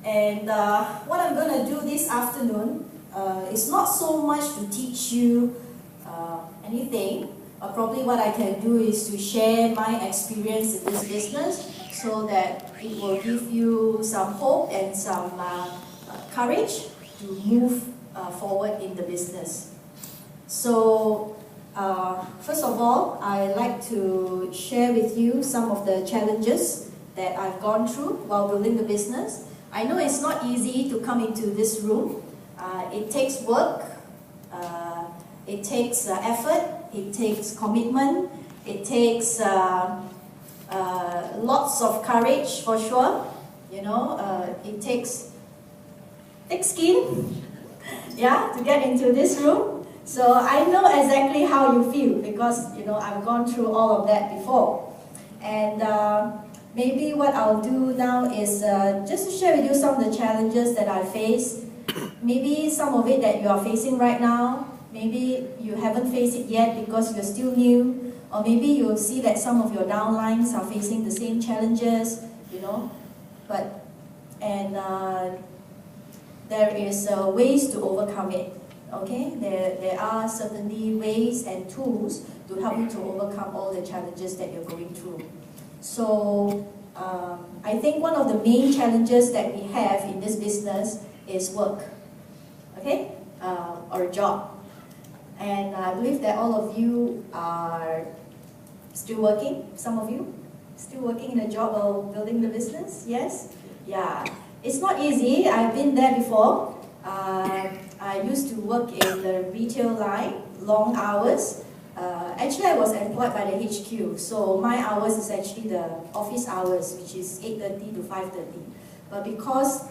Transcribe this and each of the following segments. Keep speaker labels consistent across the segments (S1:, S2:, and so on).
S1: And what I'm going to do this afternoon is not so much to teach you anything. Probably what I can do is to share my experience in this business so that it will give you some hope and some courage to move forward in the business. So first of all, I'd like to share with you some of the challenges that I've gone through while building the business. I know it's not easy to come into this room. It takes work, it takes effort, it takes commitment, it takes lots of courage for sure. You know, it takes thick skin, yeah, to get into this room. So I know exactly how you feel because, you know, I've gone through all of that before. And maybe what I'll do now is just to share with you some of the challenges that I face. Maybe some of it that you are facing right now. Maybe you haven't faced it yet because you're still new. Or maybe you'll see that some of your downlines are facing the same challenges, you know. There is ways to overcome it. Okay, there are certainly ways and tools to help you to overcome all the challenges that you're going through. So I think one of the main challenges that we have in this business is work, okay, or a job. And I believe that all of you are still working, some of you, still working in a job or building the business, yes? Yeah, it's not easy, I've been there before. I used to work in the retail line, long hours. Actually, I was employed by the HQ, so my hours is actually the office hours, which is 8:30 to 5:30. But because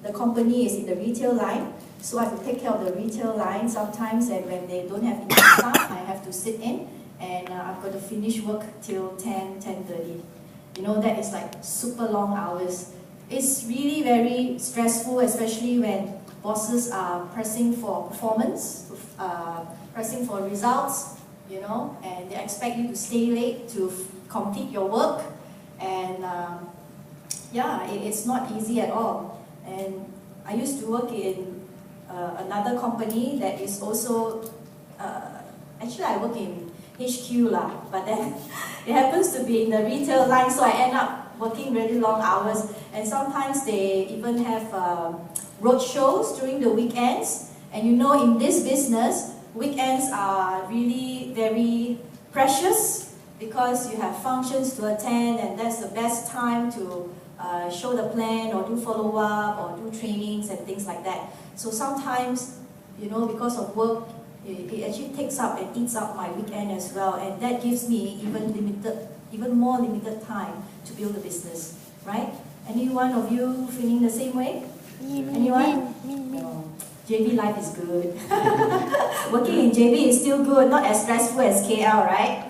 S1: the company is in the retail line, so I have to take care of the retail line sometimes, and when they don't have enough staff, I have to sit in, and I've got to finish work till 10:30. You know, that is like super long hours. It's really very stressful, especially when bosses are pressing for performance, pressing for results, you know, and they expect you to stay late to complete your work. And yeah, it's not easy at all. And I used to work in another company that is also, actually I work in HQ lah, but then it happens to be in the retail line, so I end up working really long hours. And sometimes they even have road shows during the weekends. And you know, in this business, weekends are really very precious because you have functions to attend, and that's the best time to show the plan or do follow-up or do trainings and things like that. So sometimes, you know, because of work, it actually takes up and eats up my weekend as well, and that gives me even more limited time to build the business, right? Any one of you feeling the same way? Anyone? No. JB life is good. Working in JB is still good, not as stressful as KL, right?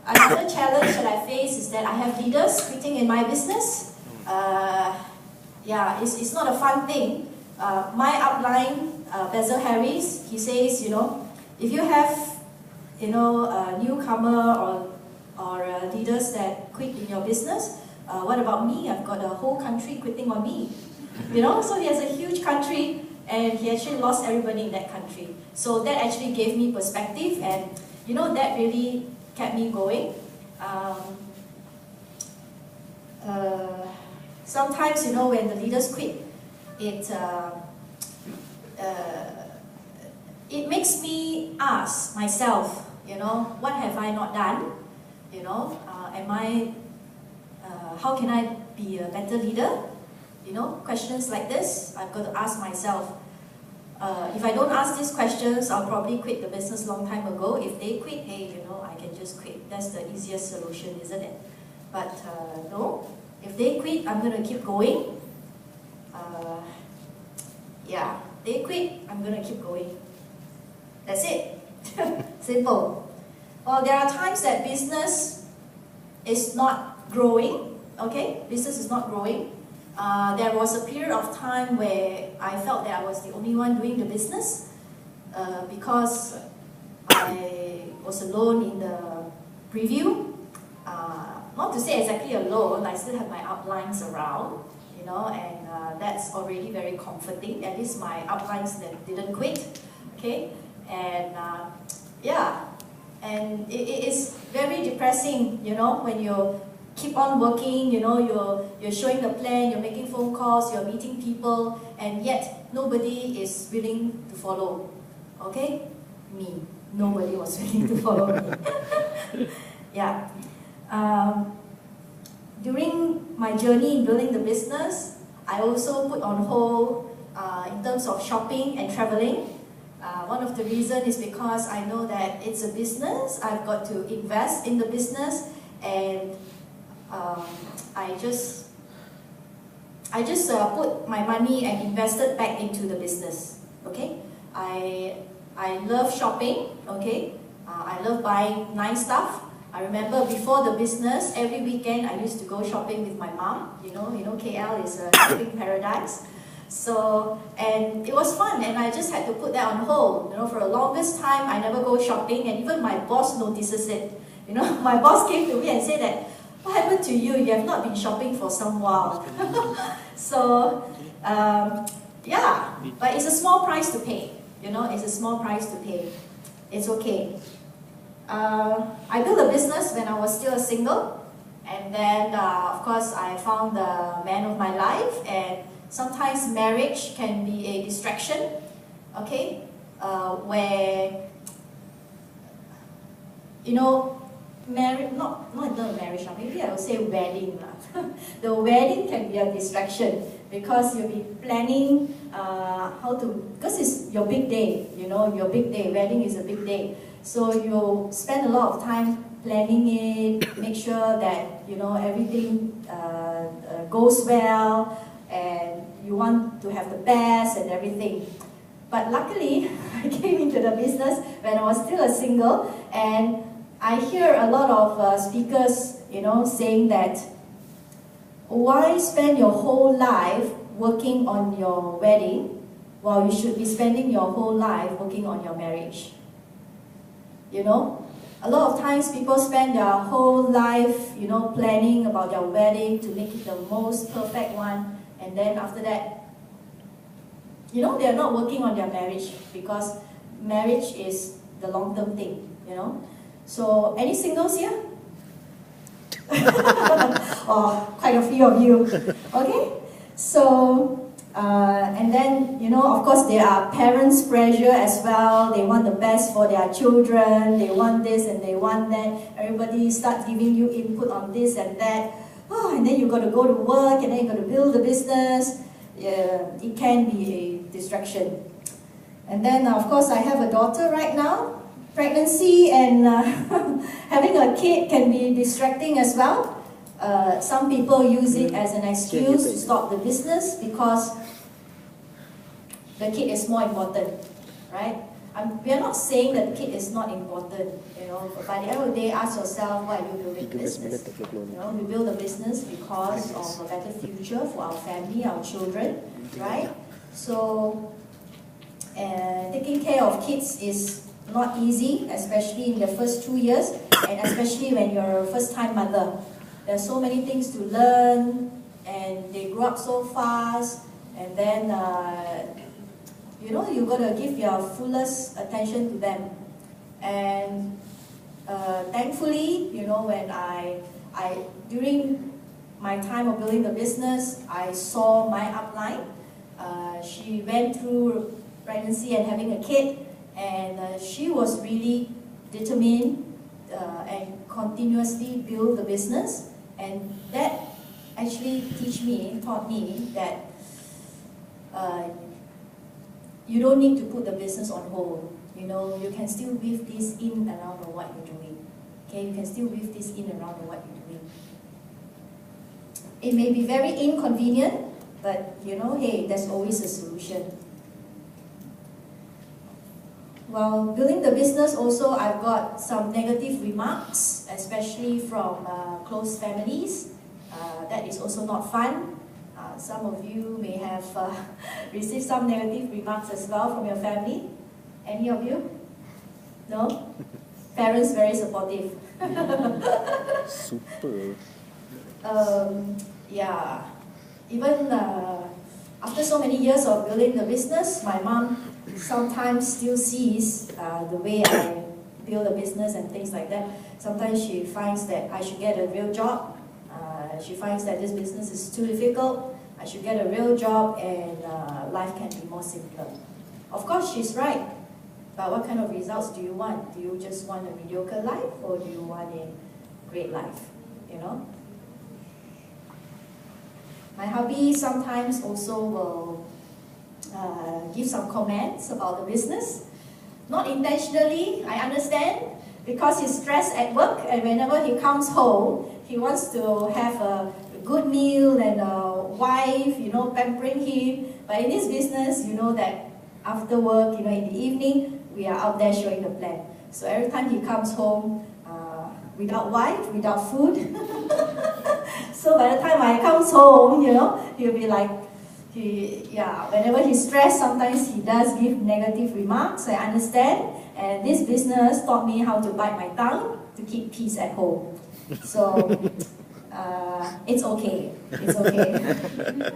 S1: Another challenge that I face is that I have leaders quitting in my business. Yeah, it's not a fun thing. My upline, Basil Harris, he says, you know, if you have, you know, a newcomer or leaders that quit in your business, what about me? I've got a whole country quitting on me. You know, so he has a huge country and he actually lost everybody in that country. So that actually gave me perspective, and you know, that really kept me going. Sometimes, you know, when the leaders quit, it makes me ask myself, you know, what have I not done? You know, how can I be a better leader? You know, questions like this, I've got to ask myself. If I don't ask these questions, I'll probably quit the business long time ago. If they quit, hey, you know, I can just quit. That's the easiest solution, isn't it? But no, if they quit, I'm going to keep going. Yeah, they quit, I'm going to keep going. That's it. Simple. Well, there are times that business is not growing, okay? Business is not growing. There was a period of time where I felt that I was the only one doing the business because I was alone in the preview. Not to say exactly alone, I still have my uplines around, you know, and that's already very comforting. At least my uplines that didn't quit, okay, and yeah, and it is very depressing, you know, when you keep on working, you know, you're showing the plan, you're making phone calls, you're meeting people, and yet nobody is willing to follow, okay? Me, nobody was willing to follow me. Yeah. During my journey in building the business, I also put on hold in terms of shopping and traveling. One of the reasons is because I know that it's a business, I've got to invest in the business, and I just put my money and invested back into the business. Okay, I love shopping. Okay, I love buying nice stuff. I remember before the business, every weekend I used to go shopping with my mom. You know, KL is a shopping paradise. So, and it was fun, and I just had to put that on hold. You know, for the longest time, I never go shopping, and even my boss notices it. You know, my boss came to me and said that, "What happened to you? You have not been shopping for some while." So, yeah, but it's a small price to pay. You know, it's a small price to pay. It's okay. I built a business when I was still a single, and then, of course, I found the man of my life, and sometimes marriage can be a distraction, okay, where, you know, not the marriage, maybe I would say wedding. The wedding can be a distraction because you'll be planning because it's your big day, you know, your big day, wedding is a big day. So you spend a lot of time planning it, make sure that, you know, everything goes well, and you want to have the best and everything. But luckily, I came into the business when I was still a single, and I hear a lot of speakers, you know, saying that, why spend your whole life working on your wedding while you should be spending your whole life working on your marriage? You know, a lot of times people spend their whole life, you know, planning about their wedding to make it the most perfect one, and then after that, you know, they're not working on their marriage, because marriage is the long-term thing, you know. So, any singles here? Oh, quite a few of you. Okay? So, and then, you know, of course, there are parents' pressure as well. They want the best for their children. They want this and they want that. Everybody starts giving you input on this and that. Oh, and then you got to go to work, and then you got to build the business. It can be a distraction. And then, of course, I have a daughter right now. Pregnancy and having a kid can be distracting as well. Some people use it as an excuse to stop the business because the kid is more important, right? We are not saying that the kid is not important, you know, but by the end of the day, ask yourself, why are you building a business? You know, we build a business because of a better future for our family, our children, right? So, taking care of kids is not easy, especially in the first 2 years, and especially when you're a first-time mother. There's so many things to learn, and they grow up so fast, and then, you know, you've got to give your fullest attention to them. And thankfully, you know, when during my time of building the business, I saw my upline. She went through pregnancy and having a kid, and she was really determined and continuously build the business, and that actually taught me that you don't need to put the business on hold. You know, you can still weave this in around what you're doing. Okay, you can still weave this in around what you're doing. It may be very inconvenient, but you know, hey, there's always a solution. While building the business also, I've got some negative remarks, especially from close families. That is also not fun. Some of you may have received some negative remarks as well from your family. Any of you? No? Parents very supportive.
S2: Super.
S1: Yeah. even after so many years of building the business, my mom sometimes still sees the way I build a business and things like that. Sometimes she finds that I should get a real job. She finds that this business is too difficult. I should get a real job and life can be more simpler. Of course, she's right. But what kind of results do you want? Do you just want a mediocre life or do you want a great life? You know? My hubby sometimes also will give some comments about the business. Not intentionally, I understand, because he's stressed at work and whenever he comes home, he wants to have a good meal and a wife, you know, pampering him. But in this business, you know that after work, you know, in the evening, we are out there showing the plan. So every time he comes home, without wife, without food. So by the time I comes home, you know, he'll be like, whenever he's stressed, sometimes he does give negative remarks, I understand. And this business taught me how to bite my tongue to keep peace at home. So, it's okay, it's okay.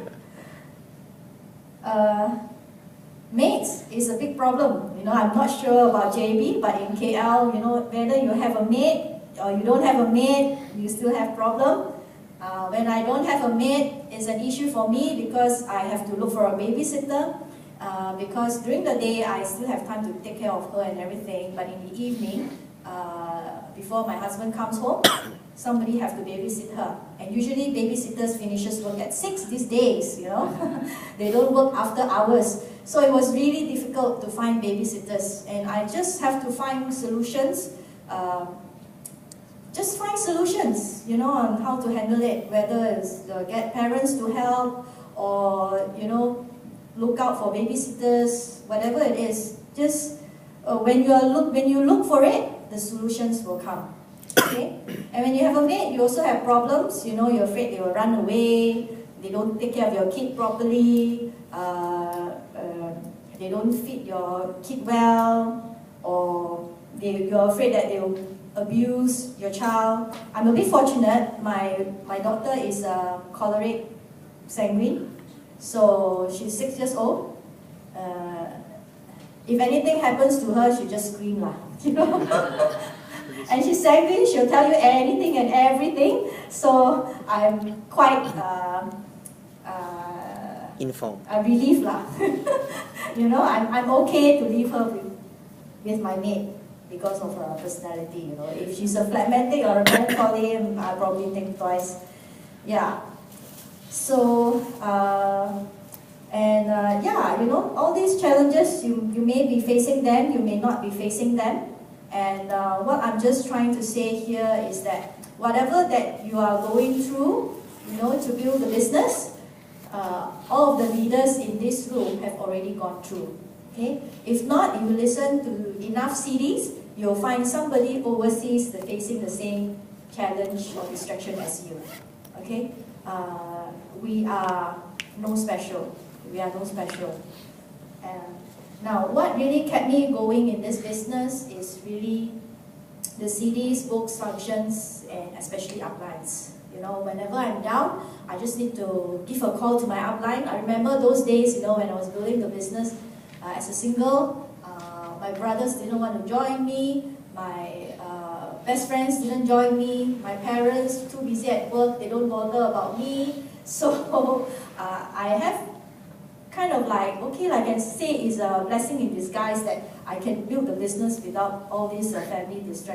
S1: Mates is a big problem. You know, I'm not sure about JB, but in KL, you know, whether you have a maid or you don't have a maid, you still have problem. When I don't have a maid, it's an issue for me because I have to look for a babysitter. Because during the day, I still have time to take care of her and everything. But in the evening, before my husband comes home, somebody have to babysit her. And usually babysitters finishes work at 6 these days, you know. They don't work after hours. So it was really difficult to find babysitters. And I just have to find solutions. Just find solutions, you know, on how to handle it. Whether it's get parents to help or, you know, look out for babysitters, whatever it is. Just when you look for it, the solutions will come. Okay? And when you have a maid, you also have problems. You know, you're afraid they will run away, they don't take care of your kid properly, they don't feed your kid well, or you're afraid that they will abuse your child. I'm a bit fortunate. My daughter is choleric sanguine, so she's 6 years old. If anything happens to her, she'll just scream lah, you know. And she's sanguine, she'll tell you anything and everything. So I'm quite relieved lah. You know, I'm okay to leave her with my maid because of her personality. You know, if she's a phlegmatic or a melancholy, I'll probably think twice. Yeah. So yeah, you know, all these challenges, you may be facing them, you may not be facing them. And what I'm just trying to say here is that whatever that you are going through, you know, to build the business, all of the leaders in this room have already gone through. Okay? If not, you listen to enough CDs, you'll find somebody overseas that facing the same challenge or distraction as you. Okay? We are no special. We are no special. Now, what really kept me going in this business is really the CDs, books, functions, and especially uplines. You know, whenever I'm down, I just need to give a call to my upline. I remember those days, you know, when I was building the business as a single, my brothers didn't want to join me, my best friends didn't join me, my parents too busy at work, they don't bother about me. So I have kind of like, okay, like I can say is a blessing in disguise that I can build the business without all these family distractions.